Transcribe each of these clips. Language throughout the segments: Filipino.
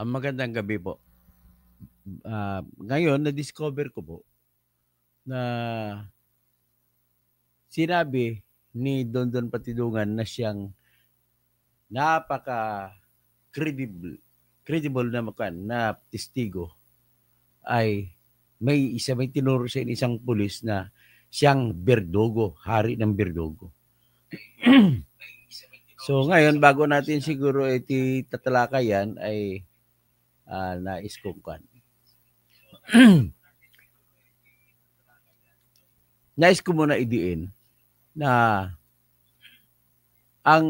Magandang gabi po. Ngayon na-discover ko po na sinabi ni Dondon Patidungan na siyang napaka-credible credible na testigo ay may tinuro sa isang pulis na siyang Berdugo, hari ng Berdugo. So ngayon, bago natin siguro tatalakay yan, ay nais kong nais ko muna idiin na ang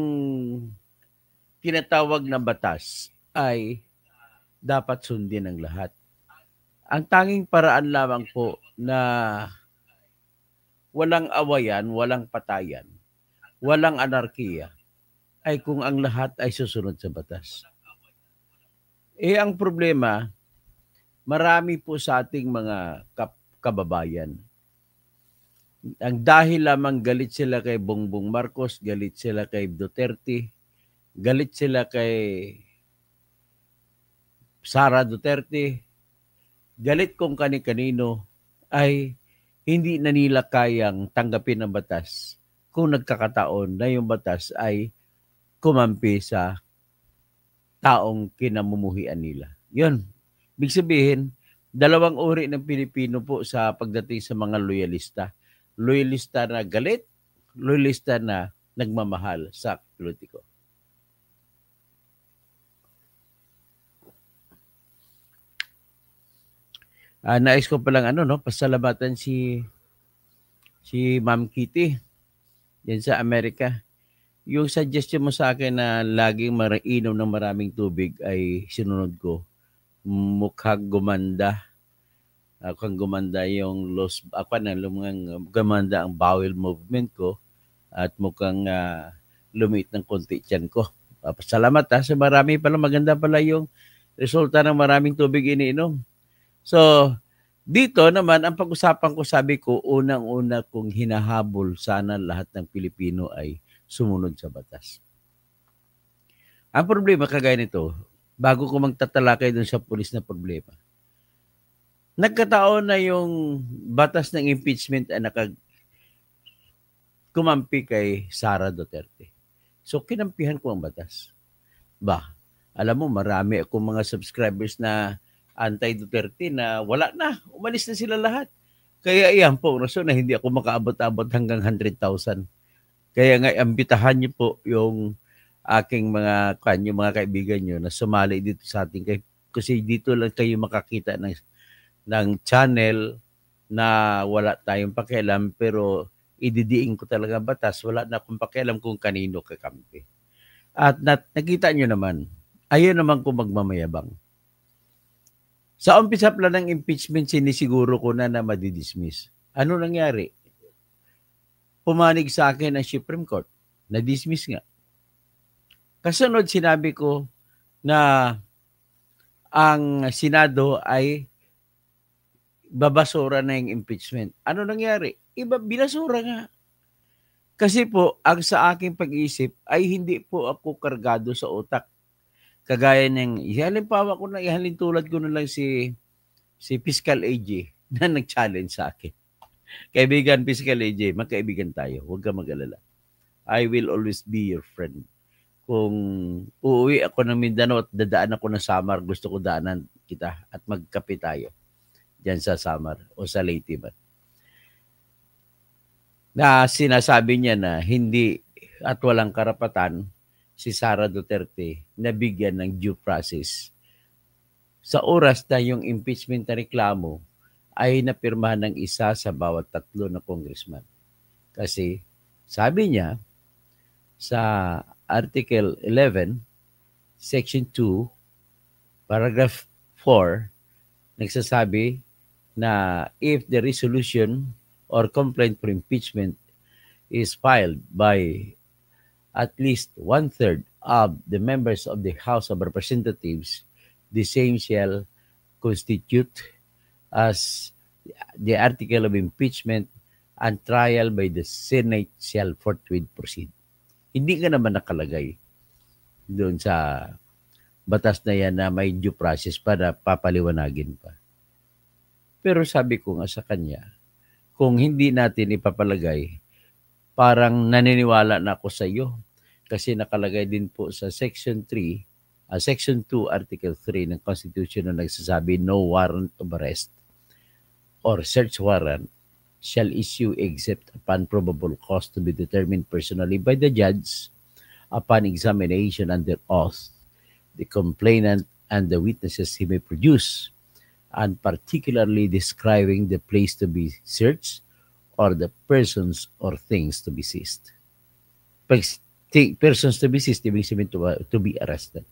tinatawag na batas ay dapat sundin ng lahat. Ang tanging paraan lamang po na walang awayan, walang patayan, walang anarkiya, ay kung ang lahat ay susunod sa batas. Ang problema, marami po sa ating mga kababayan, ang dahil lamang galit sila kay Bongbong Marcos, galit sila kay Duterte, galit sila kay Sara Duterte, galit kung kani-kanino, ay hindi na nila kayang tanggapin ang batas kung nagkakataon na yung batas ay kumampi sa taong kinamumuhian nila. Yun. Ibig sabihin, dalawang uri ng Pilipino po sa pagdating sa mga loyalista. Loyalista na galit, loyalista na nagmamahal sa politiko. Nais ko palang pasalamatan si Ma'am Kitty yan sa Amerika. Yung suggestion mo sa akin na laging inom ng maraming tubig ay sinunod ko. Mukhang gumanda. Mukhang gumanda yung gumanda ang bowel movement ko at mukhang lumit ng konti tiyan ko. Salamat sa marami pala. Maganda pala yung resulta ng maraming tubig iniinom. So, dito naman, ang pag-usapan ko, sabi ko, unang-una kong hinahabol sana lahat ng Pilipino ay sumunod sa batas. Ang problema, kagaya nito, bago ko magtatalakay dun sa pulis na problema, nagkataon na yung batas ng impeachment ay kumampi kay Sara Duterte. So, kinampihan ko ang batas. Alam mo, marami akong mga subscribers na anti-Duterte na wala na. Umalis na sila lahat. Kaya iyan po, rason na hindi ako makaabot-abot hanggang 100,000. Kaya nga, ambitahan niyo po yung aking mga kaibigan niyo na sumali dito sa ating kasi dito lang kayo makakita ng channel na wala tayong pakialam pero ididiin ko talaga batas. Wala na akong pakialam kung kanino kakampi. At nakita niyo naman, ayaw naman ko magmamayabang. Sa umpisa pala ng impeachment, sinisiguro ko na madidismiss. Ano nangyari? Pumanig sa akin ang Supreme Court. Na-dismiss nga. Kasunod, sinabi ko na ang Senado ay babasura na yung impeachment. Ano nangyari? Binasura nga. Kasi po, ang sa aking pag-iisip ay hindi po ako kargado sa utak. Kagaya ng, halimbawa ko na, tulad ko na lang si Fiscal AJ na nag-challenge sa akin. Kaibigan Fiscal AJ, magkaibigan tayo. Huwag ka mag-alala. I will always be your friend. Kung uuwi ako ng Mindanao at dadaan ako ng Samar, gusto ko daanan kita at magkape tayo dyan sa Samar o sa Leyte man. Na sinasabi niya na hindi at walang karapatan si Sara Duterte na bigyan ng due process. Sa oras na yung impeachment na reklamo ay napirmahan ng isa sa bawat 3 na congressman. Kasi sabi niya sa Article 11, Section 2, Paragraph 4, nagsasabi na if the resolution or complaint for impeachment is filed by at least 1/3 of the members of the House of Representatives, the same shall constitute as the article of impeachment and trial by the Senate shall forthwith proceed. Hindi ka naman nakalagay doon sa batas na yan na may due process para papaliwanagin pa. Pero sabi ko nga sa kanya, kung hindi natin ipapalagay, parang naniniwala na ako sa iyo kasi nakalagay din po sa Section 3, Section 2, Article 3 ng Constitution na nagsasabi no warrant of arrest or search warrant shall issue except upon probable cause to be determined personally by the judge upon examination under oath, the complainant and the witnesses he may produce, and particularly describing the place to be searched or the persons or things to be seized. Persons to be seized, ibig sabihin to be arrested.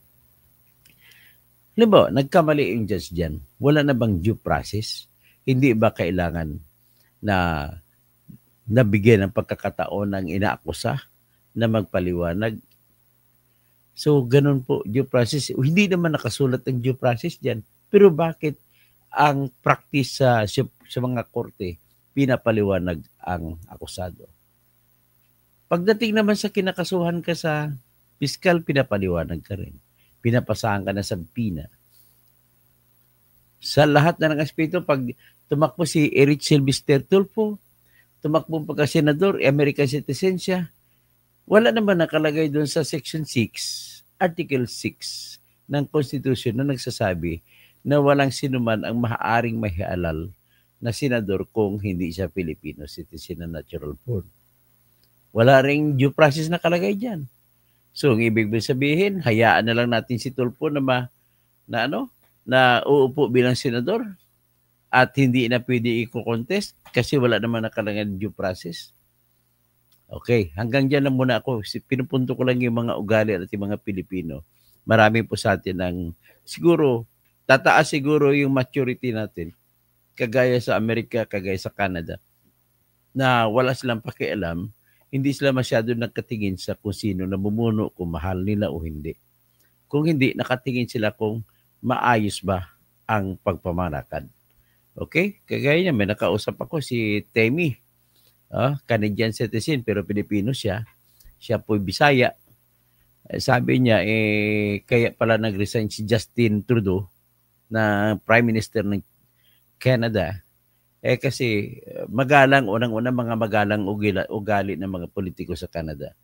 Halimbawa, nagkamali yung judge dyan, wala na bang due process? Hindi ba kailangan na nabigyan ng pagkakataon ng inaakusa na magpaliwanag? So, ganun po, due process. Hindi naman nakasulat ng due process dyan. Pero bakit ang practice sa mga korte, pinapaliwanag ang akusado? Pagdating naman sa kinakasuhan ka sa piskal, pinapaliwanag ka rin. Pinapasahan ka na sa pina. Sa lahat na ng aspeto, pag tumakbo si Eric Silvester Tulfo, tumakbo pagka-senador, American citizen siya, wala naman nakalagay doon sa Section 6, Article 6 ng Constitution na nagsasabi na walang sinuman ang maaaring mahialal na senador kung hindi siya Filipino citizen na natural born. Wala ring due process nakalagay dyan. So, ang ibig sabihin, hayaan na lang natin si Tulfo na uupo bilang senador at hindi na pwede i-contest kasi wala naman nakalagay due process. Okay, hanggang dyan lang muna ako. Pinupunto ko lang yung mga ugali at yung mga Pilipino. Marami po sa atin ang siguro, tataas siguro yung maturity natin. Kagaya sa Amerika, kagaya sa Canada, na wala silang pakialam, hindi sila masyado nakatingin sa kung sino namumuno, kung mahal nila o hindi. Kung hindi, nakatingin sila kung maayos ba ang pagpamalakad. Okay? Kagaya niya, may nakausap ako si Temi. Canadian citizen pero Pilipino siya. Siya po'y Bisaya. Sabi niya, kaya pala nag-resign si Justin Trudeau na Prime Minister ng Canada. Kasi magalang, unang-una mga magalang ugali ng mga politiko sa Canada.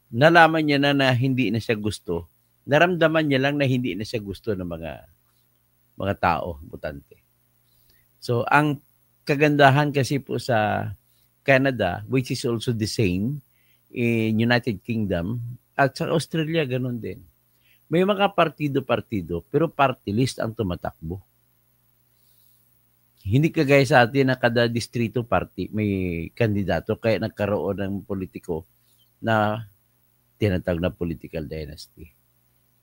Nalaman niya na hindi na siya gusto. Naramdaman niya lang na hindi na siya gusto ng mga tao, botante. So, ang kagandahan kasi po sa Canada, which is also the same in United Kingdom, at sa Australia, ganun din. May mga partido-partido, pero party list ang tumatakbo. Hindi kagaya sa atin na kada distrito party may kandidato, kaya nagkaroon ng politiko na tinatawag na political dynasty.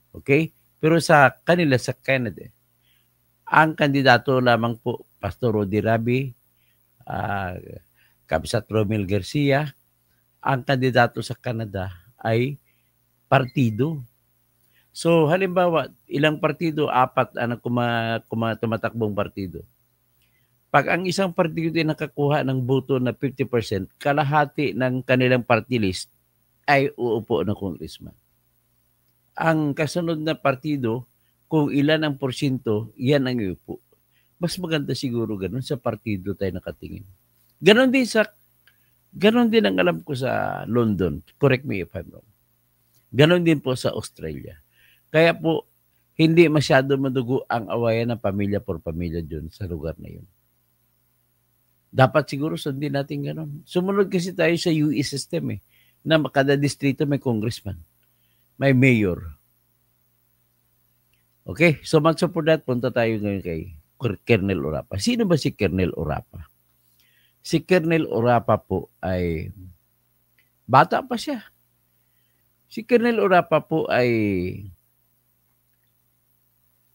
Okay? Pero sa kanila, sa Canada, ang kandidato lamang po, Pastor Rodi Rabi, Kabsat Romel Garcia, ang kandidato sa Canada ay partido. So, halimbawa, ilang partido, 4 ang tumatakbong partido. Pag ang isang partido ay nakakuha ng boto na 50%, kalahati ng kanilang party list ay uupo na congressman. Ang kasunod na partido, kung ilan ang porsyento, yan ang uupo. Mas maganda siguro ganun sa partido tayo nakatingin. Ganon din ang alam ko sa London. Correct me if I'm wrong. Ganon din po sa Australia. Kaya po, hindi masyado madugo ang awayan ng pamilya por pamilya dun sa lugar na yun. Dapat siguro sundin natin ganon. Sumunod kasi tayo sa US system na kada distrito may congressman, may mayor. Okay, so much for that. Punta tayo ngayon kay Colonel Orapa. Sino ba si Colonel Orapa? Si Colonel Orapa po ay bata pa siya. Si Colonel Orapa po ay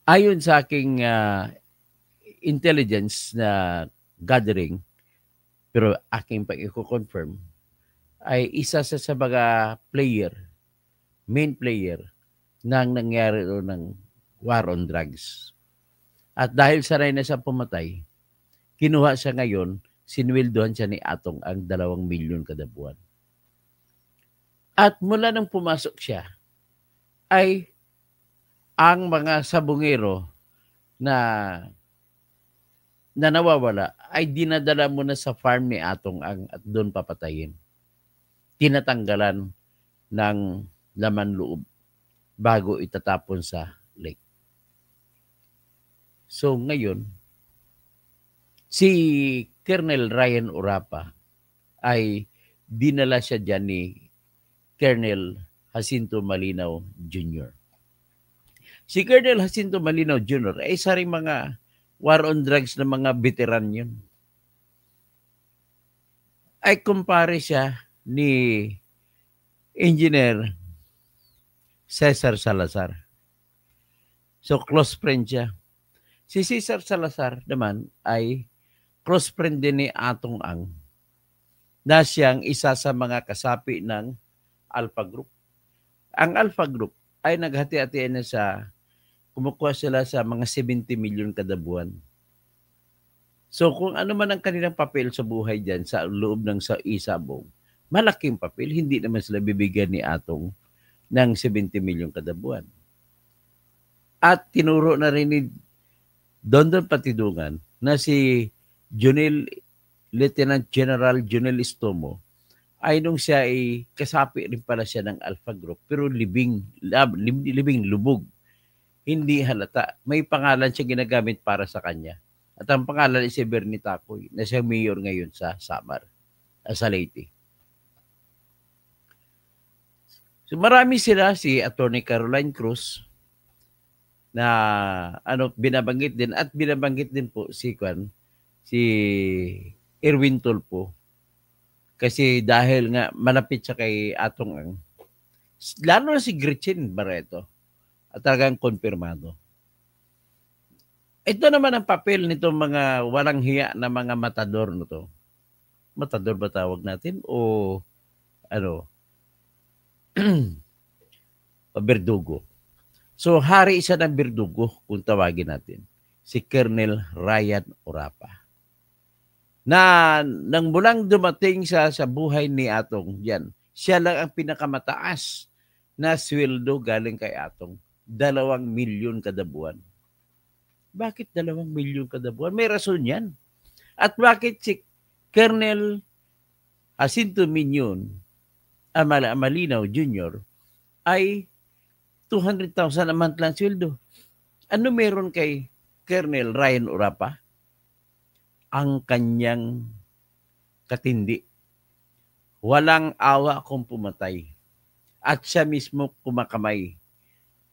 ayon sa aking intelligence na gathering, pero aking pag-i-confirm, ay isa sa mga main player nang nangyari doon ng war on drugs. At dahil sanay na siya pumatay, kinuha siya ngayon, sinweldohan siya ni Atong ang 2 milyon kada buwan. At mula nang pumasok siya, ay ang mga sabungero na nawawala ay dinadala mo na sa farm ni Atong Ang at doon papatayin. Tinatanggalan ng laman loob bago itatapon sa lake. So ngayon, si Colonel Ryan Orapa ay dinala siya dyan ni Colonel Jacinto Malinaw Jr. Si Colonel Jacinto Malinaw Jr. ay isa rin mga war on drugs na mga veteran yun. Ay kumpare siya ni Engineer Cesar Salazar. So close friend siya. Si Cesar Salazar naman ay close friend din ni Atong Ang na siyang isa sa mga kasapi ng Alpha Group. Ang Alpha Group ay naghati-hatian na sa kumukuha sila sa mga 70 million kada buwan. So kung ano man ang kanilang papel sa buhay dyan sa loob ng sa isabong, malaking papel, hindi naman sila bibigyan ni Atong ng 70 million kada buwan. At tinuro na rin ni Dondon Patidungan na si Lieutenant General Junel Istomo ay nung siya ay kasapi rin pala siya ng Alpha Group pero libing lubog. Hindi halata. May pangalan siya ginagamit para sa kanya. At ang pangalan ay si Bernie Tacoy na siya mayor ngayon sa Samar, sa Leyte. So marami sila, si Attorney Caroline Cruz na binabanggit din at binabanggit din po si Erwin Tulfo kasi dahil nga malapit siya kay Atong Ang. Lalo na si Gretchen Barreto at talagang konfirmado. Ito naman ang papel nitong mga walang hiya na mga matador no to. Matador ba tawag natin o berdugo. So hari isa ng berdugo kung tawagin natin, si Colonel Ryan Orapa. Na nang mulang dumating sa buhay ni Atong yan, siya lang ang pinakamataas na sweldo galing kay Atong. 2 milyon kada buwan. Bakit 2 milyon kada buwan? May rason yan. At bakit si Colonel Jacinto Malinaw Jr. ay 200,000 a month lang sweldo? Ano meron kay Colonel Ryan Orapa? Ang kanyang katindi. Walang awa kung pumatay. At siya mismo kumakamay.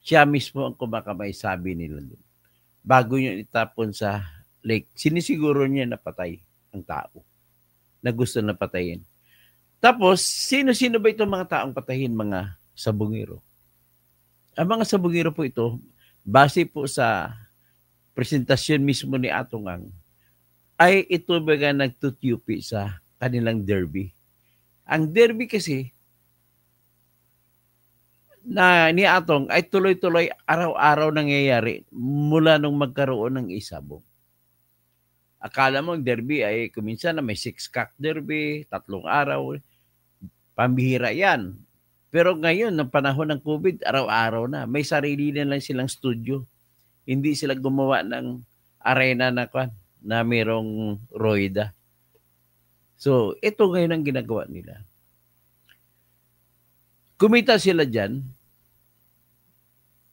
Siya mismo ang kumakamay, sabi nila doon. Bago niya itapon sa lake, sinisiguro niya na patay ang tao na gusto na patayin. Tapos, sino-sino ba itong mga taong patayin? Mga sabungero. Ang mga sabungero po ito, base po sa presentasyon mismo ni Atong Ang, ay ito baga nagtutupi sa kanilang derby. Ang derby kasi na ni Atong ay tuloy-tuloy araw-araw nangyayari mula nung magkaroon ng isabong. Akala mo ang derby ay kuminsan na may 6-cock derby, 3 araw, pambihira yan. Pero ngayon, ng panahon ng COVID, araw-araw na. May sarili na lang silang studio. Hindi sila gumawa ng arena na mayroong roida. So, ito ngayon ang ginagawa nila. Kumita sila dyan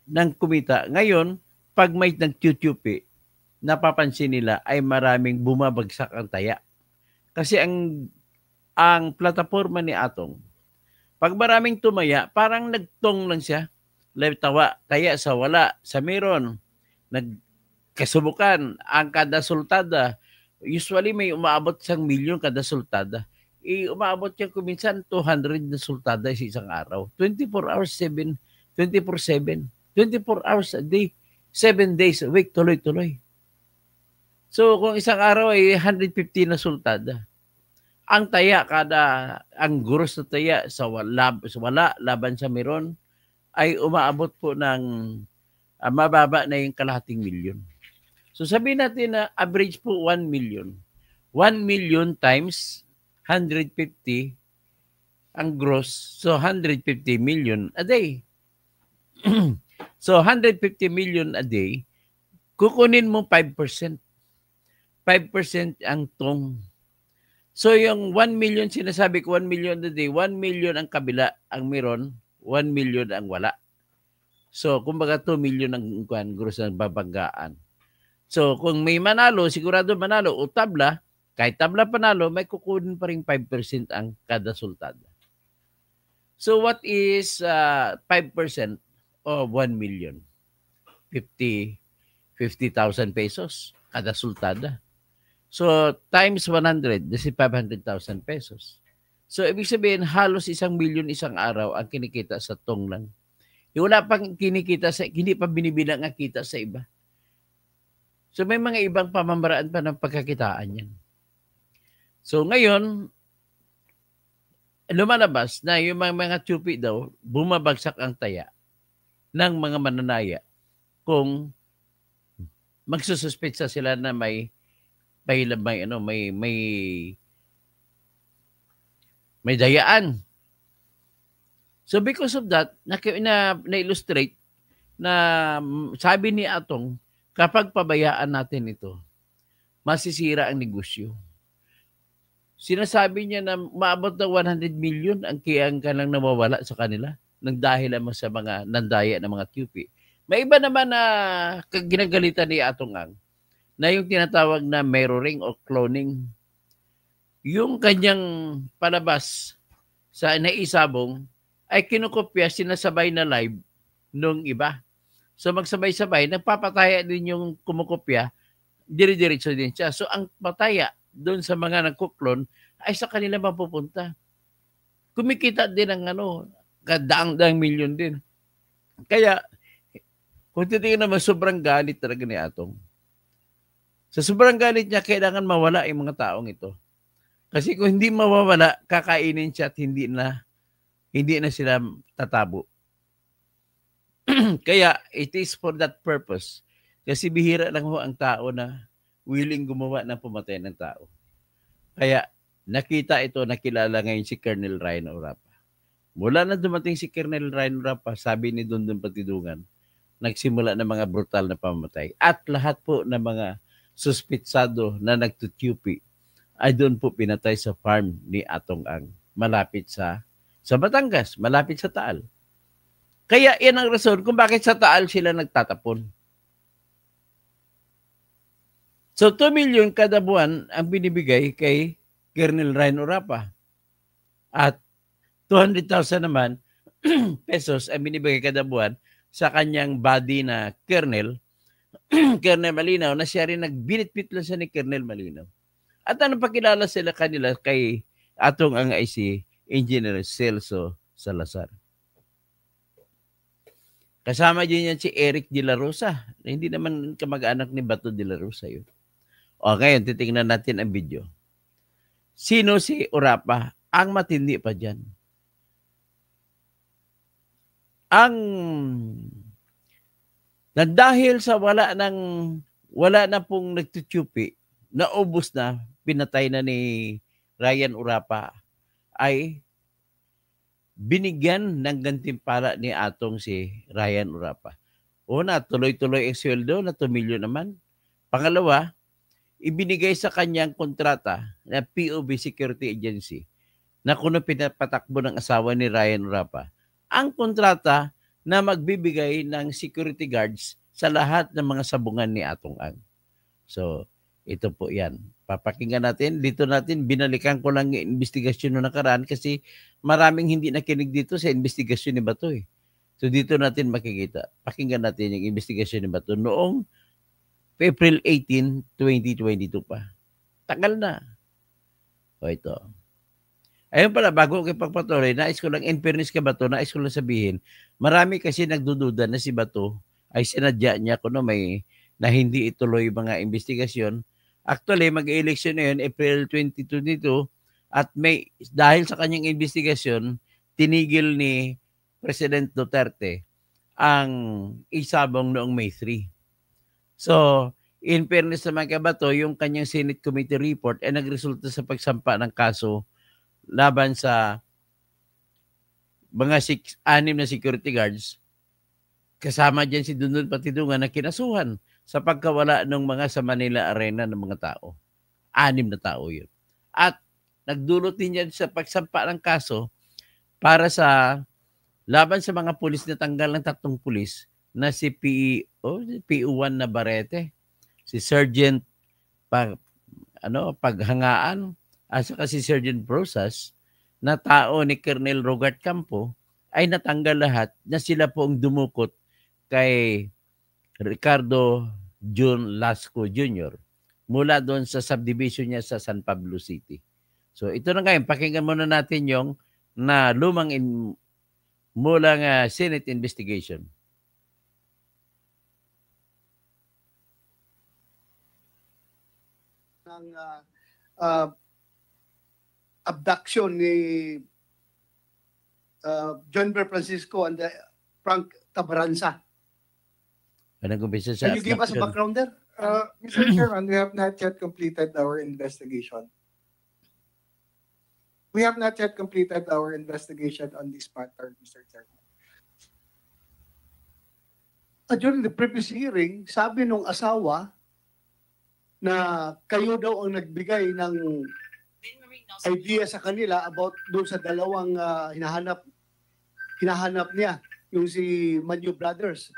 ng kumita. Ngayon, pag may nagtutupi, napapansin nila ay maraming bumabagsak ang taya. Kasi ang plataforma ni Atong, pag maraming tumaya, parang nagtong lang siya. Taya sa wala, sa meron. Nagkasubukan ang kada sultada. Usually may umaabot 1 milyon kada sultada. Umaabot siya kuminsan 200 na sultada sa isang araw. 24 hours, 24/7. 24 hours a day, 7 days a week, tuloy-tuloy. So kung isang araw ay 150 na sultada, ang taya ang gross na taya sa wala laban sa meron ay umaabot po ng mababa na yung 1/2 milyon. So sabihin natin na average po 1 million. 1 million times 150 ang gross, so 150 million a day. So 150 million a day, kukunin mo 5%. 5% ang tong. So yung 1 million, sinasabi ko 1 million a day, 1 million ang kabila ang meron, 1 million ang wala. So kumbaga 2 million ang gross ang babanggaan. So kung may manalo, sigurado manalo o tabla, kahit tabla panalo, may kukunin pa rin 5% ang kada sultada. So what is 5% of 1 million? 50,000 pesos kada sultada. So times 100, this is 500,000 pesos. So ibig sabihin, halos 1 milyon isang araw ang kinikita sa tong lang. Wala pang kinikita sa, hindi pa binibilang ang kita sa iba. So may mga ibang pamamaraan pa ng pagkakitaan yan. So ngayon, lumalabas na yung mga tsupi daw, bumabagsak ang taya ng mga mananaya kung magsususpetsa sila na may dayaan. So because of that, na-illustrate na sabi ni Atong, kapag pabayaan natin ito, masisira ang negosyo. Sinasabi niya na maabot ng 100 million ang kiyang kanang nawawala sa kanila nang dahil naman sa mga nandaya ng mga QP. May iba naman na ginagalitan ni Atong Ang na yung tinatawag na mirroring o cloning. Yung kanyang palabas sa naisabong ay kinukopya, sinasabay na live nung iba. So magsabay-sabay, nagpapataya din yung kumukopya, dire-diretso din siya. So ang pataya doon sa mga nagkuklon ay sa kanila mapupunta. Kumikita din ang kadaang-daang milyon din. Kaya, kung titingnan naman, sobrang galit talaga ni Atong. Sa sobrang galit niya, kailangan mawala yung mga taong ito. Kasi kung hindi mawawala, kakainin siya at hindi na sila tatabo. Kaya, it is for that purpose. Kasi bihira lang ho ang tao na willing gumawa ng pumatay ng tao. Kaya, nakilala ngayon si Colonel Ryan Orapa. Mula na dumating si Colonel Ryan Orapa, sabi ni Dondon Patidungan, nagsimula ng mga brutal na pamamatay. At lahat po ng mga suspitsado na nagtutupi ay doon po pinatay sa farm ni Atong Ang, malapit sa Batangas, malapit sa Taal. Kaya yan ang rason kung bakit sa Taal sila nagtatapon. So 2 million kada buwan ang binibigay kay Colonel Ryan Orapa. At 200,000 naman pesos ang binibigay kada buwan sa kanyang body na Colonel Malinaw, na siya rin nagbinitbit lang siya ni Colonel Malinaw. At ano pakilala sila kanila kay Atong Ang ay si Engineer Celso Salazar. Kasama din yan si Eric De La Rosa. Hindi naman kamag-anak ni Bato De La Rosa yun. O ngayon, titingnan natin ang video. Sino si Orapa? Ang matindi pa dyan. Dahil sa wala na pong nagtutupi, naubos na, pinatay na ni Ryan Orapa, ay binigyan ng gantimpala ni Atong si Ryan Orapa. Una, tuloy-tuloy ang sweldo na 2 million naman. Pangalawa, ibinigay sa kanyang kontrata na POB Security Agency na kuno pinapatakbo ng asawa ni Ryan Orapa, ang kontrata na magbibigay ng security guards sa lahat ng mga sabungan ni Atong Ang. So, ito po yan. Papakinggan natin. Dito natin, binalikan ko lang yung investigasyon noong nakaraan kasi maraming hindi nakinig dito sa investigasyon ni Bato eh. So, dito natin makikita. Pakinggan natin yung investigasyon ni Bato noong April 18, 2022 pa. Tagal na. O ito. Ayun pala, bago ko ipagpatuloy, nais ko lang, in fairness ka Bato, nais ko lang sabihin, marami kasi nagdududa na si Bato ay sinadya niya kung na hindi ituloy mga investigasyon. Actually, mag-election na yun, April 2022, at dahil sa kanyang investigasyon, tinigil ni President Duterte ang isabong noong May 3. So, in fairness naman kay Bato, yung kanyang Senate Committee report ay nagresulta sa pagsampa ng kaso laban sa mga 6 na security guards kasama dyan si Dundon Patidungan na kinasuhan sa pagkawala ng mga sa Manila Arena ng mga tao. 6 na tao yun. At nagdulot din yan sa pagsampa ng kaso para sa laban sa mga pulis na tanggal ng 3 pulis na si PU1 Navarrete, si Sergeant Paghangaan, at saka si Sergeant Brosas na tao ni Colonel Robert Campo ay natanggal lahat na sila po ang dumukot kay Ricardo Jun Lasco Jr. mula doon sa subdivision niya sa San Pablo City. So ito na ngayon, pakinggan muna natin yung na mulang Senate investigation. Ng abduction ni John Ber Francisco and Frank Tabaranza. Can you give us a background there? Mr. Chairman, we have not yet completed our investigation. We have not yet completed our investigation on this matter, Mr. Chairman. During the previous hearing, sabi nung asawa na kayo daw ang nagbigay ng idea sa kanila about doon sa dalawang hinahanap niya, yung si Manyo Brothers.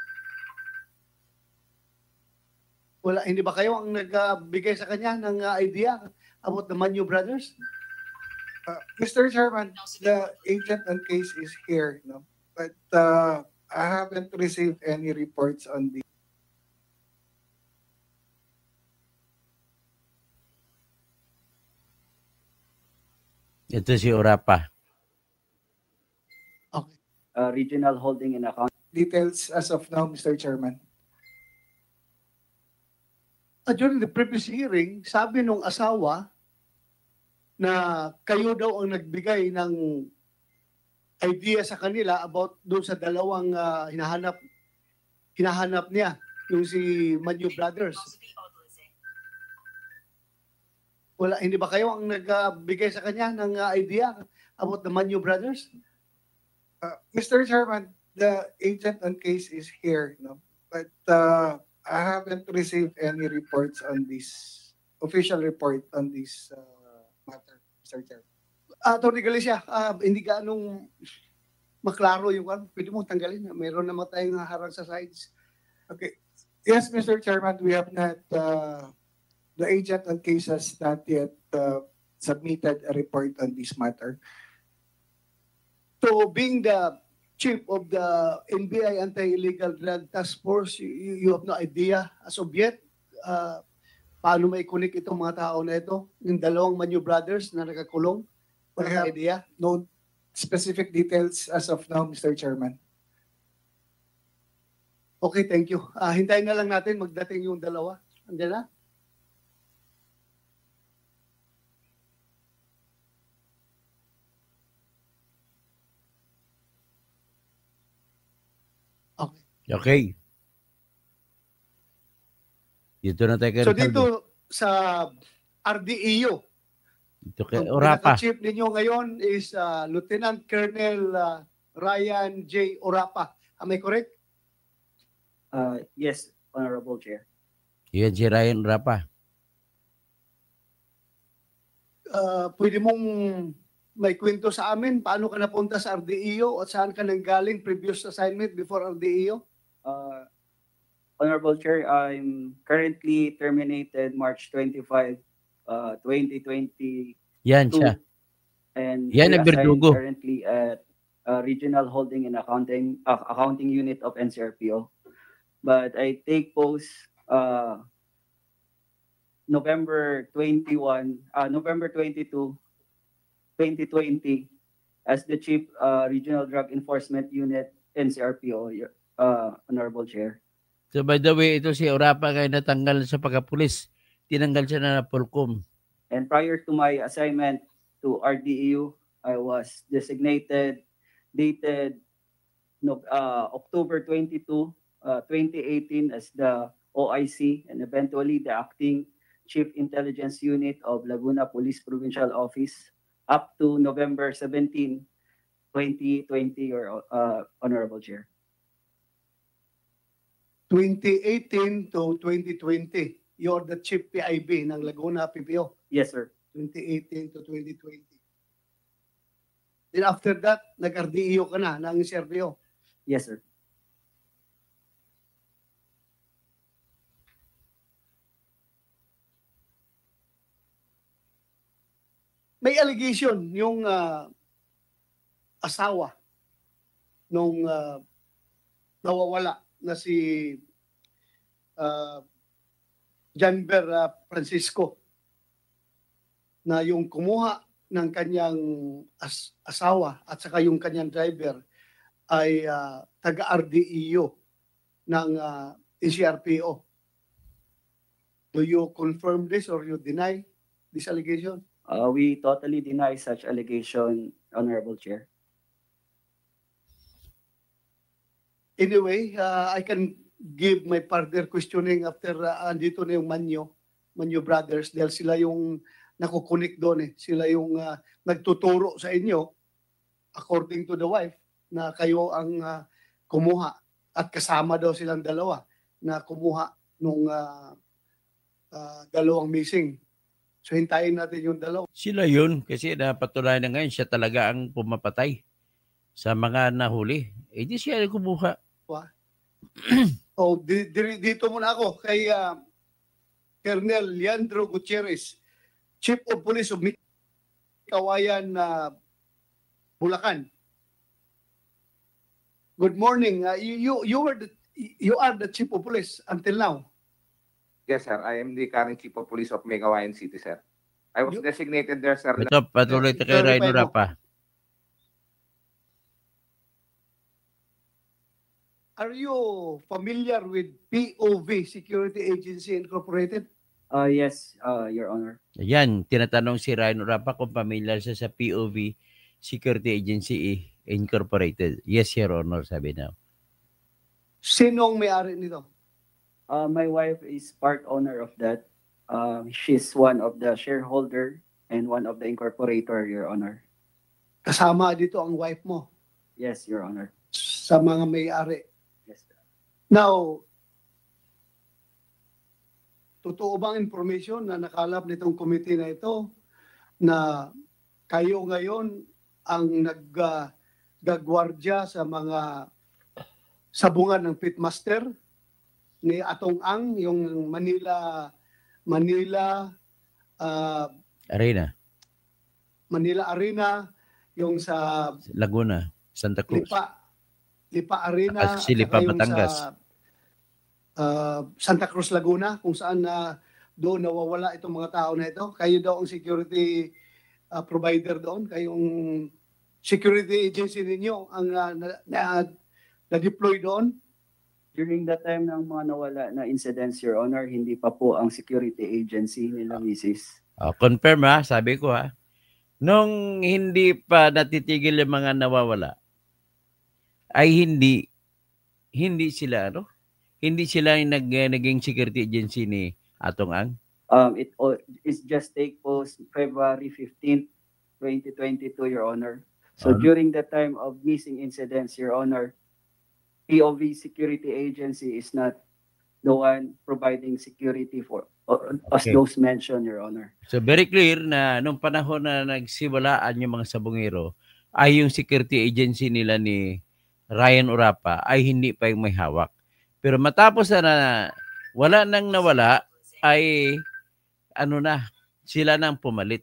Wala, hindi ba kayo ang nagbigay sa kanya ng idea about the Manyo Brothers? Mr. Chairman, the agent on case is here, no? But I haven't received any reports on the. Ito si Orapa. Okay. Regional holding and account. Details as of now, Mr. Chairman. During the previous hearing, sabi nung asawa na kayo daw ang nagbigay ng idea sa kanila about doon sa dalawang hinahanap niya, yung si Manyo Brothers. Wala, hindi ba kayo ang nagbigay sa kanya ng idea about the Manyo Brothers? Mr. Chairman, the agent on case is here, no? But I haven't received any reports on this, official report on this matter, Mr. Chairman. Atty. Galicia, hindi ka anong maklaro yung ano, pwede mong tanggalin. Meron naman tayong harang sa sides. Okay. Yes, Mr. Chairman, we have not, the agent on case has not yet submitted a report on this matter. So being the chief of the NBI Anti-Illegal Drug Task Force, you have no idea as of yet paano may kunik itong mga tao na ito, yung dalawang Manyo Brothers na nakakulong? Wala idea? No specific details as of now, Mr. Chairman. Okay, thank you. Hintayin na lang natin magdating yung dalawa. Andiyan na? Okay. Okay. Dito na tayo kay So Ricardo. dito sa RDEU, Dito kay ang Orapa. pinaka-chief ninyo ngayon is Lieutenant Colonel Ryan J. Orapa. Am I correct? Yes, Honorable Chair. Yan si Ryan Orapa. Pwede mong may kwento sa amin paano ka napunta sa RDEU at saan ka nanggaling previous assignment before RDEU? Honorable Chair, I'm currently terminated March 25, 2022. Yan siya. And Yan ang reassigned Verdugo. currently at Regional Holding and Accounting Unit of NCRPO. But I take post November 22, 2020 as the Chief Regional Drug Enforcement Unit NCRPO, Honorable Chair. So by the way, ito si Orapa kaya natanggal sa pagkapulis. Tinanggal siya na Polcom. And prior to my assignment to RDEU, I was designated, dated October 22, 2018 as the OIC and eventually the Acting Chief Intelligence Unit of Laguna Police Provincial Office up to November 17, 2020, Honorable Chair. 2018 to 2020. You're the chief PIB ng Laguna PPO. Yes, sir. 2018 to 2020. Then after that, nag-RDEO ka na ng SRPO. Yes, sir. May allegation yung asawa nung nawawala na si Janber Francisco na yung kumuha ng kanyang asawa at saka yung kanyang driver ay taga-RDEO ng NCRPO. Do you confirm this or you deny this allegation? We totally deny such allegation, Honorable Chair. Anyway, I can give my further questioning after andito na yung Manyo Brothers dahil sila yung nakukunik doon eh. Sila yung nagtuturo sa inyo according to the wife na kayo ang kumuha at kasama daw silang dalawa na kumuha nung dalawang missing. So hintayin natin yung dalawa. Sila yun kasi napatunayan na ngayon siya talaga ang pumapatay sa mga nahuli. Eh di siya ang kumuha. Oh, dito muna ako kay Colonel Leandro Gutierrez, Chief of Police of Kawayan, Bulacan. Good morning. You are the Chief of Police until now. Yes, sir. I am the current Chief of Police of Megawayan City, sir. I was designated there, sir. Ito, patuloy tayo kay Rhino Rapa. Are you familiar with POV Security Agency Incorporated? Yes, Your Honor. Yan, tinatanong si Rhino Rapa kung pamilyar siya sa POV Security Agency Incorporated. Yes, Your Honor, sabi na. Sinong may-ari nito? My wife is part owner of that. She's one of the shareholder and one of the incorporator, Your Honor. Kasama dito ang wife mo Yes, Your Honor. sa mga may-ari. Yes, sir. Now, totoo bang information na nakalap nitong committee na ito na kayo ngayon ang naggagwardya sa mga sabungan ng pitmaster ni Atong Ang, yung Manila Arena, yung sa Laguna, Santa Cruz. Lipa Arena, At si Lipa, saka yung Batangas. sa Santa Cruz, Laguna, kung saan doon nawawala itong mga tao na ito. Kayo daw ang security provider doon. Kayong security agency ninyo ang na-deploy doon. During the time ng mga nawala na incidents, Your Honor, hindi pa po ang security agency nila, Mrs. Confirm ha, sabi ko ha. Nung hindi pa natitigil yung mga nawawala, ay hindi sila yung naging security agency ni Atong Ang. It's just take post February 15th, 2022, Your Honor. So during the time of missing incidents, Your Honor, POV Security Agency is not the one providing security for as those mentioned, Your Honor. So very clear na nung panahon na nagsiwalaan yung mga sabungero, ay yung security agency nila ni Ryan Urapa ay hindi pa yung may hawak. Pero matapos na wala nang nawala, ay sila nang pumalit.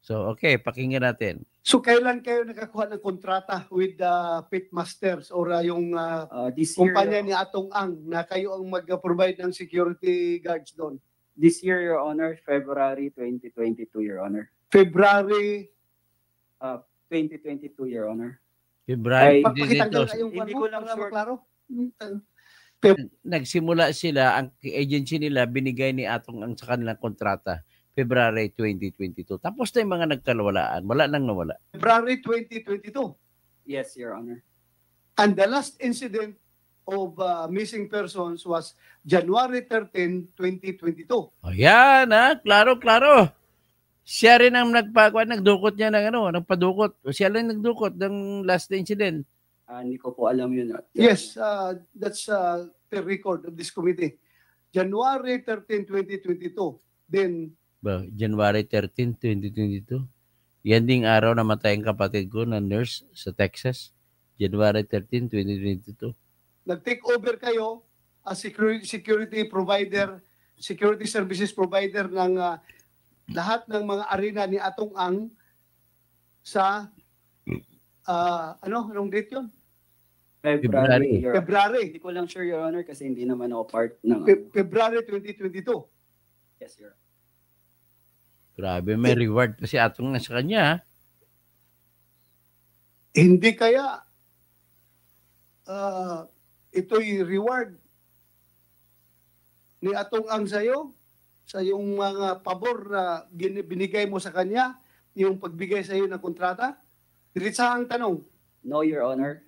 So okay, pakinggan natin. So kailan kayo nakakuha ng kontrata with the pitmasters or yung This year, kumpanya ni Atong Ang na kayo ang mag-provide ng security guards doon? this year, Your Honor, February 2022, Your Honor. February, 2022, Your Honor. February papakitanggal na yung Hindi ko lang sure. maklaro. nagsimula sila, ang agency nila binigay ni Atong Ang sa kanilang kontrata February 2022. Tapos na yung mga nagkalawalaan. Wala nang nawala. February 2022. Yes, Your Honor. And the last incident of missing persons was January 13, 2022. O yan ha, klaro. Siya rin ang nagdukot niya ng nagpadukot. O siya lang nagdukot ng last incident. Hindi ko po alam yun. Yes, that's per record of this committee. January 13, 2022. Then, January 13, 2022. Yan ding araw namatay ang kapatid ko na nurse sa Texas. January 13, 2022. nag-take over kayo as security provider, security services provider ng lahat ng mga arena ni Atong Ang sa anong date yun? February. February. Hindi ko lang sure, Your Honor, kasi hindi naman ako part ng... February 2022. Yes, Your Honor. Grabe, may reward pa si Atong na sa kanya. Hindi kaya ito'y reward ni Atong Ang sa'yo sa yung mga pabor na binigay mo sa kanya, yung pagbigay sa'yo ng kontrata? Diretsahang tanong. No, Your Honor.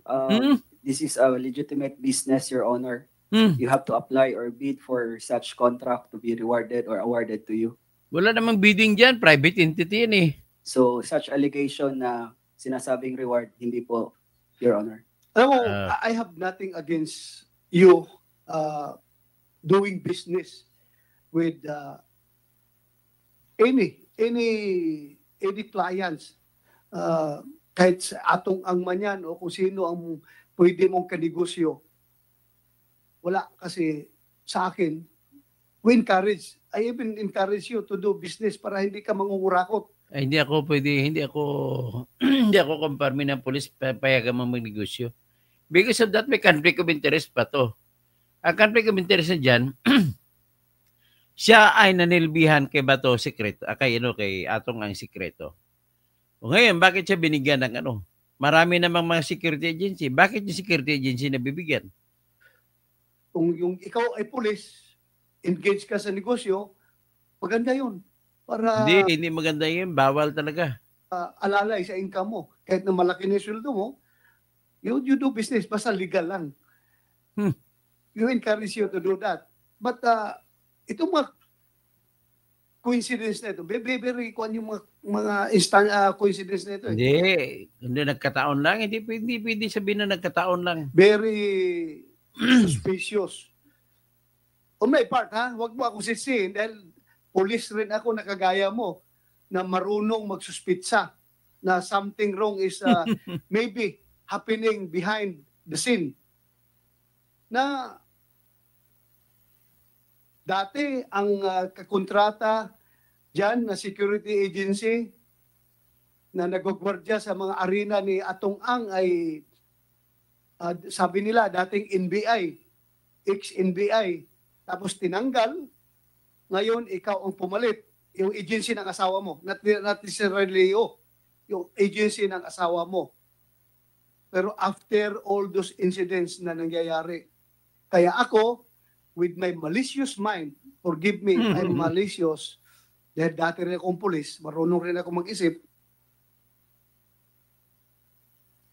This is a legitimate business, Your Honor. Hmm. You have to apply or bid for such contract to be rewarded or awarded to you. Wala namang bidding dyan. Private entity yan eh. So, such allegation na sinasabing reward, hindi po, Your Honor. Alam mo, I have nothing against you doing business with any clients. Kahit sa Atong Ang man yan o kung sino ang pwede mong kanegosyo. Wala kasi sa akin, we encourage. I even encourage you to do business para hindi ka mangungurakot. Ay, hindi ako hindi ako komparmi ng polis, papayagan mo magnegosyo. Because of that, may conflict of interest pa to. Ang conflict of interest na dyan, siya ay nanilbihan kay Bato Sekreto, kay Atong Ang Sekreto. O ngayon, bakit siya binigyan ng ano? Marami namang mga security agency. Bakit yung security agency na bibigyan? Kung yung ikaw ay pulis, engage ka sa negosyo, maganda yun. Para Hindi maganda yun. Bawal talaga. alalay sa income mo. Kahit na malaki na yung sweldo mo, you do business, basta legal lang. You encourage you to do that. But itong mga coincidence na ito, very kung yung mga instant coincidence na ito. Hindi nagkataon lang. Hindi pwede sabihin na nagkataon lang. Very suspicious. On my part, huwag mo ako sisihin dahil police rin ako na kagaya mo na marunong magsuspitsa na something wrong is maybe happening behind the scene. Na dati ang kakontrata dyan na security agency na nagwagwardya sa mga arena ni Atong Ang ay sabi nila dating NBI, ex-NBI, tapos tinanggal, ngayon ikaw ang pumalit, yung agency ng asawa mo, not necessarily yung agency ng asawa mo. Pero after all those incidents na nangyayari, kaya ako, with my malicious mind, forgive me, I'm malicious, dahil dati rin akong pulis, marunong rin ako mag-isip,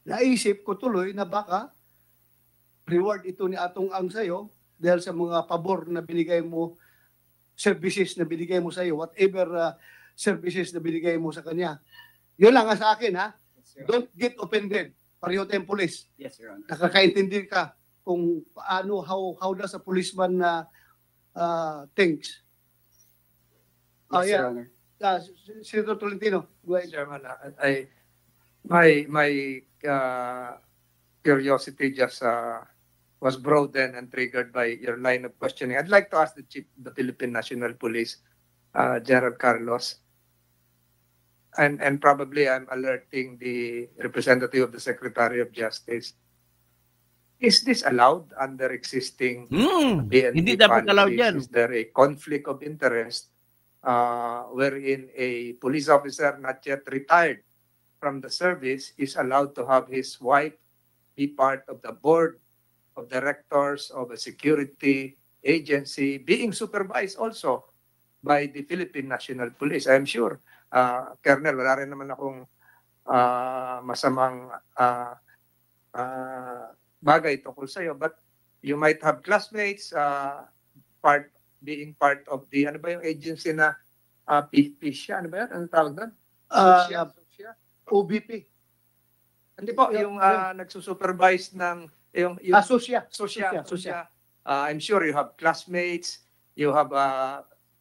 naisip ko tuloy na baka reward ito ni Atong Ang sa'yo dahil sa mga pabor na binigay mo, services na binigay mo sa'yo, whatever services na binigay mo sa kanya. Yun lang sa akin, ha? Yes, Don't get offended. Pareho tayong pulis. Yes, Your Honor. Nakakaintindi ka kung paano, how does a policeman thinks. Yes, Yeah. Your Honor. Senator Tolentino, go ahead. Chairman, my curiosity just was broadened and triggered by your line of questioning. I'd like to ask the Chief of the Philippine National Police, General Carlos, and probably I'm alerting the representative of the Secretary of Justice. Is this allowed under existing PNP Hindi dapat allowed policies? yan. Is there a conflict of interest wherein a police officer not yet retired from the service is allowed to have his wife be part of the board of directors of a security agency being supervised also by the Philippine National Police? I'm sure, Colonel, wala rin naman akong masamang bagay tungkol sa'yo, but you might have classmates being part of the, ano ba yung agency na PISIA, ano ba yan? Anong tawag doon? Socia? OBP. Hindi po, yung nagsusupervise ng yung Socia. Socia. I'm sure you have classmates, you have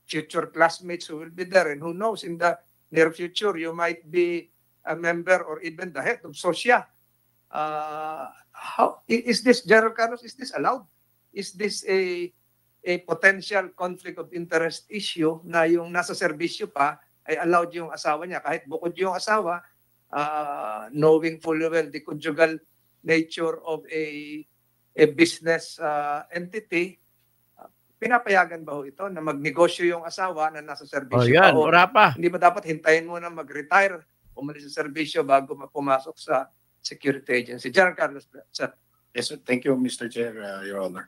future classmates who will be there, and who knows, in the near future, you might be a member or even the head of SOSYA. How is this, General Carlos? Is this allowed? Is this a potential conflict of interest issue na yung nasa serbisyo pa ay allowed yung asawa niya kahit bukod yung asawa, knowing fully well the conjugal nature of a business entity, pinapayagan ba ho ito na magnegosyo yung asawa na nasa serbisyo yan, pa? O wala pa. hindi ba dapat hintayin mo na mag-retire, umalis sa serbisyo bago pumasok sa security agency? General Carlos, sir. Yes, sir. Thank you, Mr. Chair, Your Honor.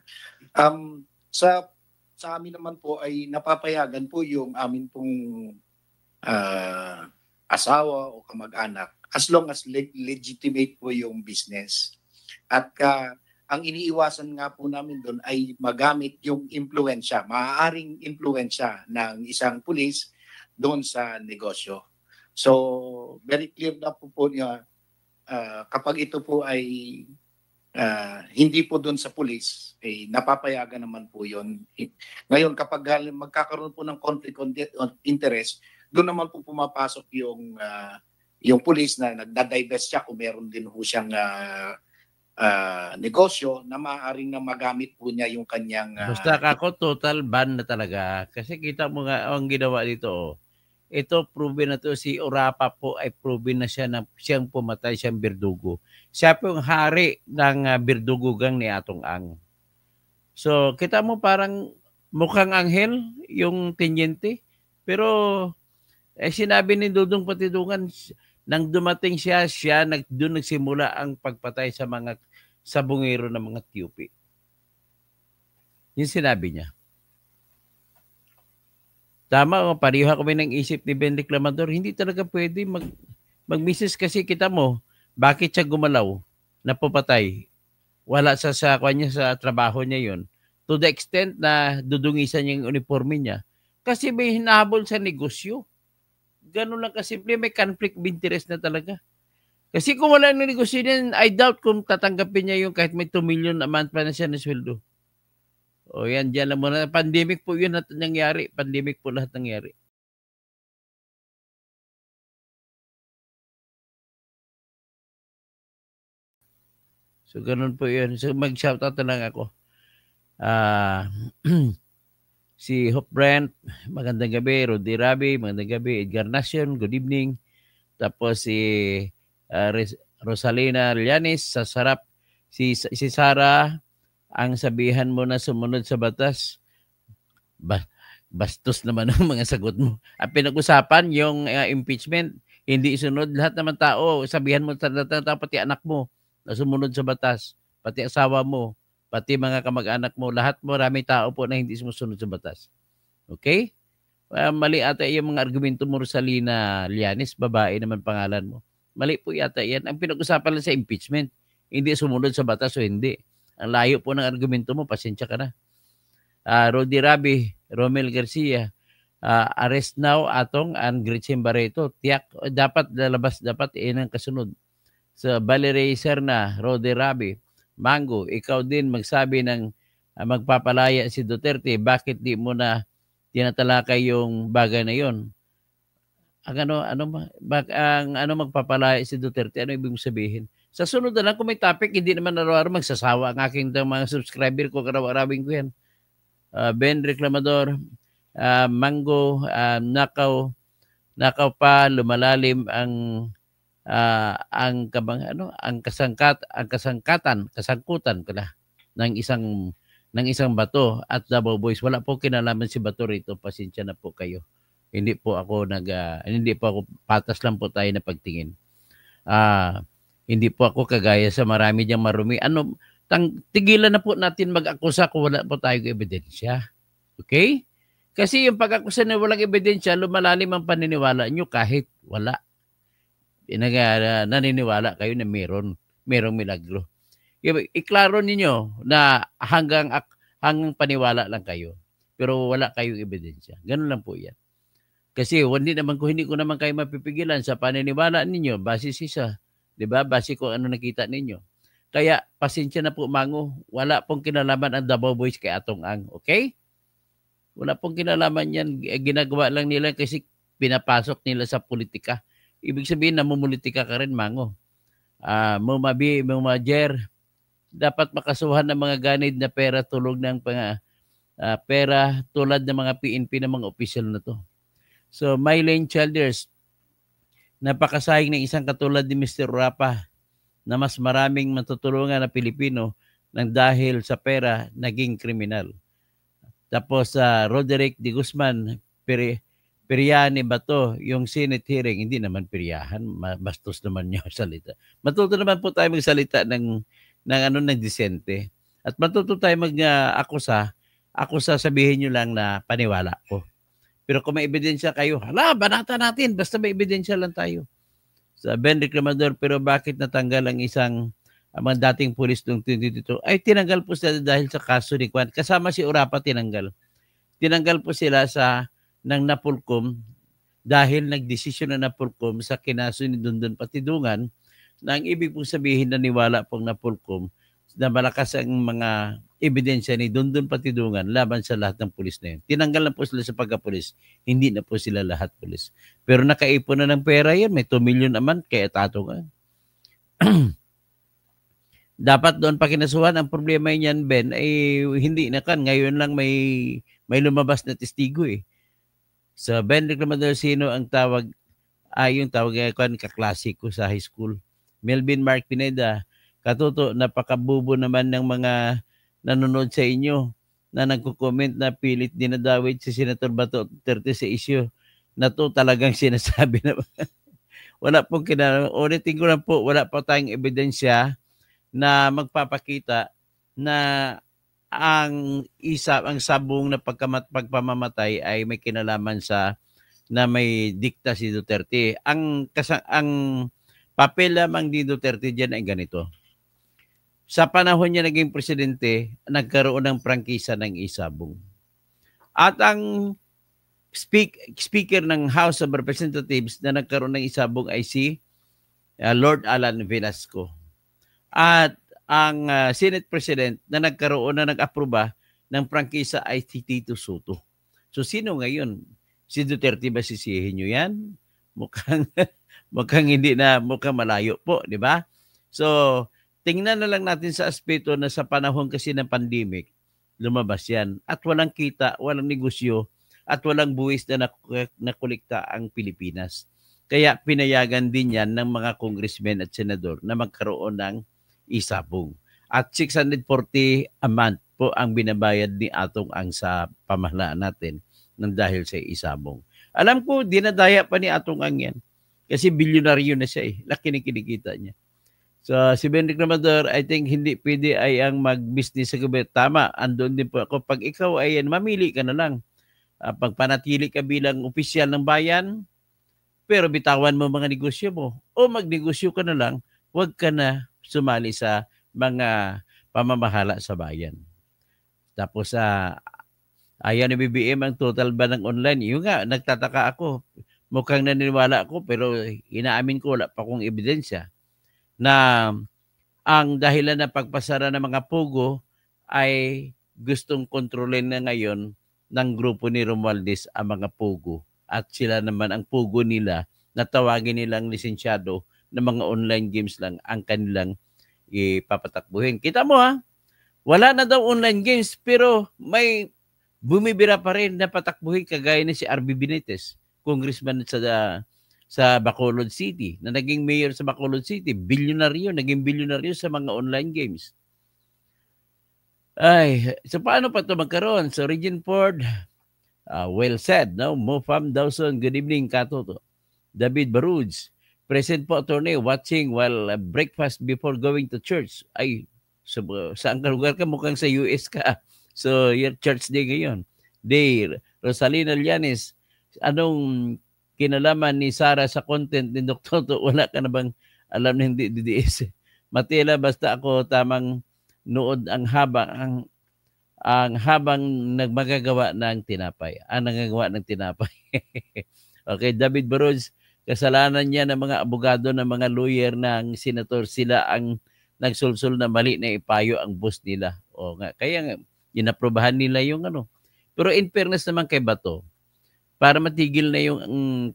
Sa amin naman po ay napapayagan po yung amin pong asawa o kamag-anak as long as legitimate po yung business. At ang iniiwasan nga po namin doon ay magamit yung impluensya, maaaring impluensya ng isang pulis doon sa negosyo. So, very clear na po niya kapag ito po ay hindi po doon sa pulis, napapayagan naman po yun. Ngayon, kapag magkakaroon po ng conflict of interest, doon naman po pumapasok yung pulis na nagdadivest siya kung meron din po siyang negosyo na maaaring na magamit po niya yung kanyang... Basta kako, total ban na talaga. Kasi kita mo nga ang ginawa dito. Oh. Ito, proven na to. Si Orapa po ay proven na siya na siyang pumatay, siyang Birdugo. Siya po yung hari ng Birdugo gang ni Atong Ang. So, kita mo parang mukhang anghel yung tenyente. Pero, sinabi ni Dudong Patidungan, nang dumating siya doon nagsimula ang pagpatay sa mga sabungero ng mga TUP. Yung sinabi niya. Tama, pariha kami ng isip ni Ben Reclamador, hindi talaga pwede mag-misis kasi kita mo, bakit siya gumalaw, napapatay, wala sa kanya sa trabaho niya yon. To the extent na dudungisan niya yung uniforme niya, kasi may hinahabol sa negosyo. Ganun lang kasimple, may conflict of interest na talaga. Kasi kung wala ng negosyo niyan, I doubt kung tatanggapin niya yung kahit may 2 million a month pa na siya na sweldo. O yan, dyan lang muna. Pandemic po yun at nangyari. Pandemic po lahat nangyari. So, ganun po yun. So, mag-shoutout na lang ako. Si Hope Brent, magandang gabi. Rudy Rabi, magandang gabi. Edgar Nacion, good evening. Tapos si Rosalina Llanes, sa sarap. Si Sara, ang sabihan mo na sumunod sa batas, bastos naman ang mga sagot mo. Ang pinag-usapan, yung impeachment, hindi isunod. Lahat naman tao, sabihan mo sa tao, pati anak mo, na sumunod sa batas, pati asawa mo, pati mga kamag-anak mo, lahat marami tao po na hindi sumusunod sa batas. Okay? Mali ata yung mga argumento mo, Rosalina Llanes, babae naman pangalan mo. Mali po yata yan. Ang pinag-usapan lang sa impeachment, hindi sumunod sa batas o hindi. Ang layo po ng argumento mo, pasensya ka na. Rudy Rabi, Romel Garcia, arrest now Atong and Gretchen Barreto. Tiyak, dapat lalabas, dapat ng kasunod. Sa Valerie Serna, Rudy Rabi, Mango, ikaw din magsabi ng magpapalaya si Duterte. Bakit di mo na tinatalakay yung bagay na yon? Ang magpapalaya si Duterte, ano ibig sabihin? Sa sunod na lang, kung may topic, hindi naman araw-araw magsasawa ang aking mga subscriber ko, karaw-arawin ko yan. Ben Reclamador, Mango, nakaw pa, lumalalim ang kasangkutan pala ng isang bato at Davao Boys. Wala po kinalaman si Bato rito, pasensya na po kayo. Hindi po ako patas lang po tayo na pagtingin. Hindi po ako kagaya sa marami diyang marumi. Tigilan na po natin mag-akusa kung wala po tayong ebidensya. Okay? Kasi yung pag-akusa na walang ebidensya, lumalalim ang paniniwala nyo kahit wala. Naniniwala kayo na merong milagro. Iklaro ninyo na hanggang paniwala lang kayo. Pero wala kayong ebidensya. Ganun lang po yan. Kasi hindi ko naman kayo mapipigilan sa paniniwala ninyo, base sisa. Diba? Base kung ano nakita ninyo. Kaya pasensya na po Mango, wala pong kinalaman ang Davao Boys kay Atong Ang, okay? Wala pong kinalaman yan, ginagawa lang nila kasi pinapasok nila sa politika. Ibig sabihin namumulitika ka rin Mango. Mumajer, dapat makasuhan ng mga ganid na pera tulog ng pera tulad ng mga PNP ng mga opisyal na to. So Mylene Childers, napakasayang ng isang katulad ni Mr. Rapa na mas maraming matutulungan na Pilipino nang dahil sa pera naging kriminal. Tapos Roderick de Guzman, Periani ba to? Yung Senate hearing, hindi naman peryahan, bastos naman yung salita. Matuto naman po tayo magsalita ng disente. At matuto tayo mag-akusa, sabihin nyo lang na paniwala ko. Pero kung may ebidensya kayo, banata natin, basta may ebidensya lang tayo. Sa Ben Reclamador, pero bakit natanggal ang mga dating pulis noong 2022? Ay, tinanggal po sila dahil sa kaso ni Juan. Kasama si Urapa tinanggal. Tinanggal po sila ng Napolcom dahil nagdesisyon na Napolcom sa kinaso ni Dondon Patidungan na ang ibig pong sabihin na niwala pong Napolcom na malakas ang mga ebidensya ni Dondon Patidungan laban sa lahat ng pulis na yun. Tinanggal na po sila sa pagkapulis. Hindi na po sila lahat pulis. Pero nakaipon na ng pera yan. May 2 million naman kaya tatungan. Dapat doon pa kinasuhan. Ang problema niyan, Ben, ay hindi na kan. Ngayon lang may lumabas na testigo eh. So, Ben Reclamador, sino ang tawag? Yung tawag ay kaklasiko sa high school. Melvin Mark Pineda, katuto, napakabubo naman ng mga nanonood sa inyo na nagko-comment na pilit dinadawit si Senator Bato 30 sa issue na to talagang sinasabi na wala pong ulitin ko lang po, wala pa tayong ebidensya na magpapakita na ang sabong na pagpamamatay ay may kinalaman na may dikta si Duterte. Ang papel lamang ni Duterte diyan ay ganito. Sa panahon niya naging presidente, nagkaroon ng prangkisa ng isabong. At ang speaker ng House of Representatives na nagkaroon ng isabong ay si Lord Alan Velasco. At ang Senate President na nag-aproba ng prangkisa ay si Tito Soto. So sino ngayon? Si Duterte ba sisihin nyo yan? Mukhang hindi na, mukhang malayo po, di ba? So, tingnan na lang natin sa aspeto na sa panahon kasi ng pandemic, lumabas yan. At walang kita, walang negosyo, at walang buwis na nakulikta ang Pilipinas. Kaya pinayagan din yan ng mga congressmen at senador na magkaroon ng isabong. At 640 a month po ang binabayad ni Atong Ang sa pamahalaan natin ng dahil sa isabong. Alam ko, dinadaya pa ni Atong Ang yan. Kasi bilyonaryo na siya eh. Laki na kinikita niya. So, si Ben Reclamador, I think hindi pwede ay ang mag-business sa gobyerno. Tama, andun din po ako. Pag ikaw ay mamili ka na lang. Pagpanatili ka bilang opisyal ng bayan, pero bitawan mo mga negosyo mo. O magnegosyo ka na lang, huwag ka na sumali sa mga pamamahala sa bayan. Tapos, ayaw ni BBM ang total ban ng online. Yung nga, nagtataka ako. Mukhang naniniwala ako, pero inaamin ko, wala pa akong ebidensya na ang dahilan ng pagpasara ng mga pugo ay gustong kontrolin na ngayon ng grupo ni Romualdez ang mga pugo. At sila naman ang pugo nila na tawagin nilang lisensyado na mga online games lang ang kanilang ipapatakbuhin. Kita mo wala na daw online games pero may bumibira pa rin na patakbuhin kagaya ni si RB Benitez, congressman sa Bacolod City, na naging mayor sa Bacolod City, naging bilyonaryo sa mga online games. Ay, so paano pa ito magkaroon? So Regine Ford, well said, no? Mofam Dawson, good evening, Katoto. David Baruj, present po attorney, watching while breakfast before going to church. Ay, saan ka lugar ka? Mukhang sa US ka. So, your church day ngayon. Day, Rosalina Llanes, anong kinalaman ni Sara sa content ni Dr. To? Wala ka na bang alam na hindi DDS? Matila, basta ako tamang nood ang habang nagmagagawa ng tinapay. Nagagawa ng tinapay. Okay, David Baruj, kasalanan niya ng mga abogado, ng mga lawyer ng senator. Sila ang nagsulsul na mali na ipayo ang boss nila. O nga, kaya nga, inaprobahan nila yung ano. Pero in fairness naman kay Bato, para matigil na yung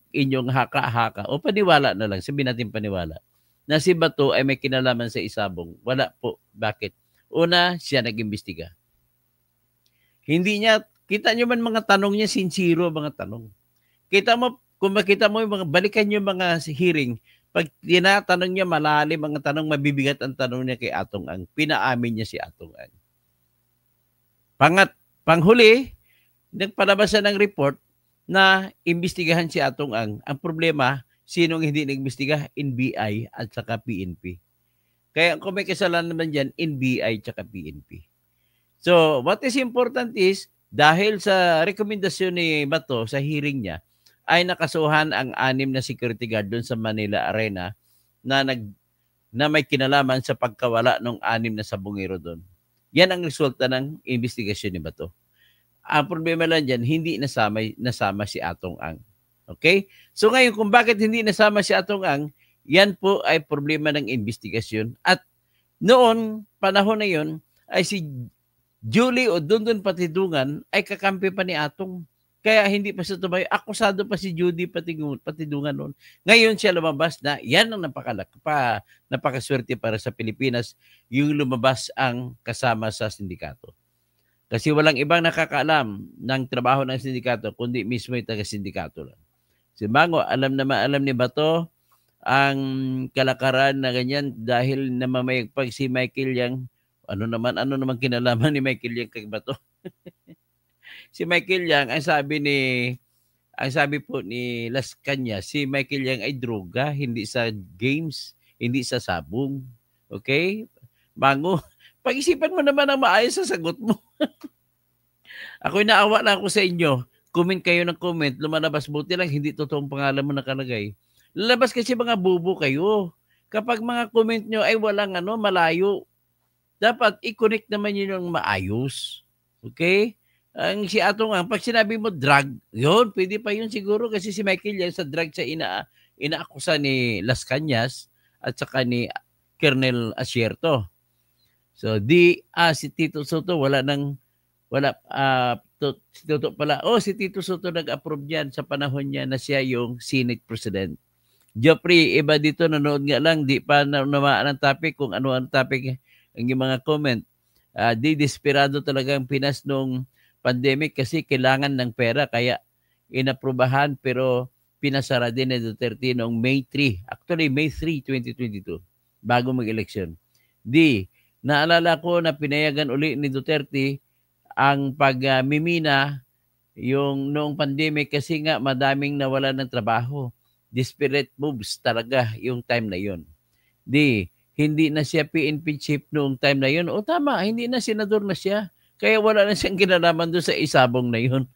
inyong haka-haka, o paniwala na lang, sabihin natin paniwala, na si Bato ay may kinalaman sa Isabong. Wala po. Bakit? Una, siya nag-imbestiga. Hindi niya, kita nyo man mga tanong niya, sincero mga tanong. Kita mo, kung makita mo yung mga, balikan yung mga hearing, pag tinatanong niya malalim mga tanong, mabibigat ang tanong niya kay Atong Ang. Pinaamin niya si Atong Ang. Panghuli, nagpalabas ng report na imbestigahan si Atong Ang. Ang problema, sinong hindi nag-imbestiga? NBI at saka PNP. Kaya kung may kasalanan naman dyan, NBI at saka PNP. So, what is important is, dahil sa rekomendasyon ni Bato sa hearing niya, ay nakasuhan ang 6 na security guard doon sa Manila Arena na may kinalaman sa pagkawala ng 6 na sabungero doon. Yan ang resulta ng investigasyon ni Bato. Ang problema lang dyan, hindi nasama si Atong Ang. Okay? So ngayon, kung bakit hindi nasama si Atong Ang, yan po ay problema ng investigasyon. At noon, panahon na yun, ay si Julie o Dundon Patidungan ay kakampi pa ni Atong. Kaya hindi pa siya tumayo. Akusado pa si Judy Patidungan noon. Ngayon siya lumabas na yan ang napakaswerte para sa Pilipinas, yung lumabas ang kasama sa sindikato. Kasi walang ibang nakakaalam ng trabaho ng sindikato, kundi mismo yung taga-sindikato lang. Si Mango, alam ni Bato ang kalakaran na ganyan dahil namamayagpag si Michael Yang. Ano naman kinalaman ni Michael Yang kay Bato? Si Michael Yang, ang sabi po ni Las Cañas, si Michael Yang ay droga, hindi sa games, hindi sa sabong. Okay? Mango, pag-isipan mo naman ang maayos sa sagot mo. Ako'y naawa na ako sa inyo. Comment kayo ng comment, lumalabas, buti lang, hindi totoong pangalan mo nakalagay. Lalabas kasi mga bubo kayo. Kapag mga comment nyo ay walang malayo, dapat i-connect naman yun yung maayos. Okay? Ang si Atong Ang, pag sinabi mo drug, yun, pwede pa yun siguro kasi si Michael yan sa drug sa inaakusa ni Las Cañas at saka ni Colonel Asierto. So, si Tito Soto, si Tito Soto nag-approve yan sa panahon niya na siya yung Senate President. Joffrey, iba dito, nanood nga lang, di pa namaan ang topic, kung ano ang topic, ang mga comment. Desperado talaga ang Pinas nung pandemic kasi kailangan ng pera kaya inaprubahan pero pinasara din ni Duterte noong May 3. Actually, May 3, 2022 bago mag-eleksyon. Naalala ko na pinayagan uli ni Duterte ang pagmimina yung noong pandemic kasi nga madaming nawala ng trabaho. Desperate moves talaga yung time na yun. Hindi na siya PNP chief noong time na yun. O tama, hindi na senador na siya. Kaya wala na siyang kinalaman doon sa Isabong na yun.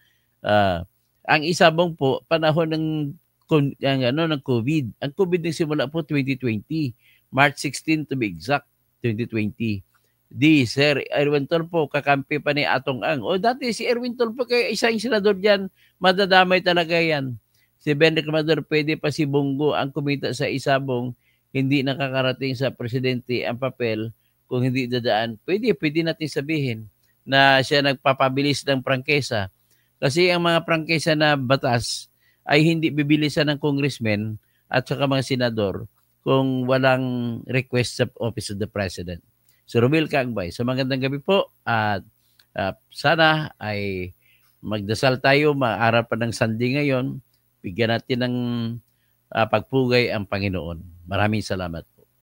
Ang Isabong po, panahon ng COVID. Ang COVID nagsimula po 2020. March 16 to be exact, 2020. Sir Erwin Tulfo, kakampi pa ni Atong Ang. O dati si Erwin Tulfo, kaya isang senador dyan, madadamay talaga yan. Si Benedict Mador, pwede pa si Bongo ang kumita sa Isabong, hindi nakakarating sa presidente ang papel, kung hindi dadaan, pwede natin sabihin na siya nagpapabilis ng prangkesa. Kasi ang mga prangkesa na batas ay hindi bibilisan ng congressman at saka mga senador kung walang request sa Office of the President. So, Romel Kaangbay, sa magandang gabi po at sana ay magdasal tayo, maaral pa ng Sunday ngayon, bigyan natin ng pagpugay ang Panginoon. Maraming salamat.